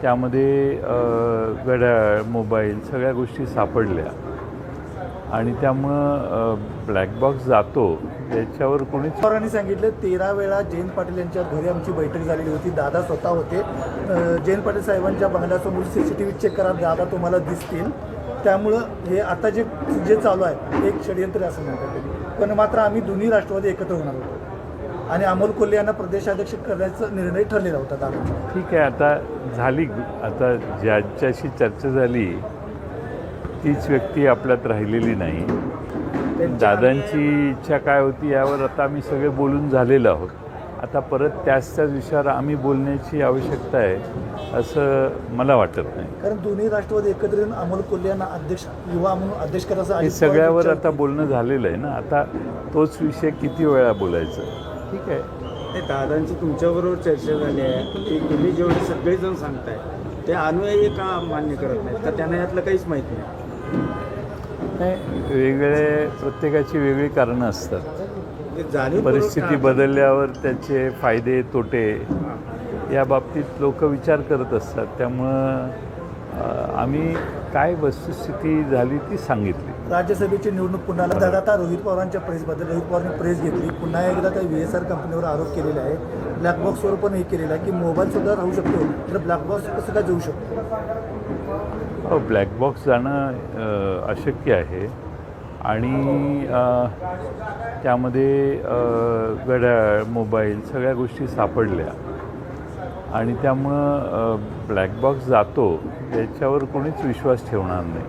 त्यामध्ये घड्याळ, मोबाईल सगळ्या गोष्टी सापडल्या आणि त्यामुळं ब्लॅक बॉक्स जातो याच्यावर कोणीच. पवारांनी सांगितलं 13 वेळा जयंत पाटील यांच्या घरी आमची बैठक झालेली होती. दादा स्वतः होते. जयंत पाटील साहेबांच्या बंगल्यासमोर CCTV चेक करा, दादा तुम्हाला दिसतील. त्यामुळं हे आता जे चालू आहे एक षडयंत्र असं म्हणतात. पण मात्र आम्ही दोन्ही राष्ट्रवादी एकत्र होणार होतो आणि अमोल कोल्हे यांना प्रदेशाध्यक्ष करण्याचा निर्णय ठरलेला होता दादांचा. ठीक आहे, आता झाली. आता ज्याच्याशी चर्चा झाली तीच व्यक्ती आपल्यात राहिलेली नाही. दादांची इच्छा काय होती यावर आता आम्ही सगळे बोलून झालेलो आहोत. आता परत त्याच विषयावर आम्ही बोलण्याची आवश्यकता आहे असं मला वाटत नाही. कारण दोन्ही राष्ट्रवादी एकत्र येऊन अमोल कोल्हे यांना अध्यक्ष, युवा म्हणून अध्यक्ष करायचं हे सगळ्यावर आता बोलणं झालेलं आहे ना. आता तोच विषय किती वेळा बोलायचं. ठीक आहे, ते दादांची तुमच्याबरोबर चर्चा झाली आहे. ते तुम्ही जेवढे सगळेजण सांगताय ते अनुयायी का मान्य करत नाहीत का त्यांना यातलं काहीच माहीत नाही? वेगळे प्रत्येकाची वेगळी कारणं असतात. परिस्थिती बदलल्यावर त्याचे फायदे तोटे या बाबतीत लोक विचार करत असतात. त्यामुळं आम्ही काय वस्तुस्थिती झाली ती सांगितली. राज्यसभेची निवडणूक पुन्हा दादा आता रोहित पवारांच्या प्रेसबद्दल रोहित पवारांनी प्रेस घेतली. पुन्हा एकदा त्या VSR कंपनीवर आरोप केलेला आहे. ब्लॅक बॉक्सवर पण हे केलेलं आहे की मोबाईलसुद्धा राहू शकतो, तर ब्लॅक बॉक्स कसं काय जाऊ शकतो? ब्लॅक बॉक्स जाणं अशक्य आहे आणि त्यामध्ये घड्याळ, मोबाईल सगळ्या गोष्टी सापडल्या आणि त्यामुळं ब्लॅक बॉक्स जातो याच्यावर कोणीच विश्वास ठेवणार नाही.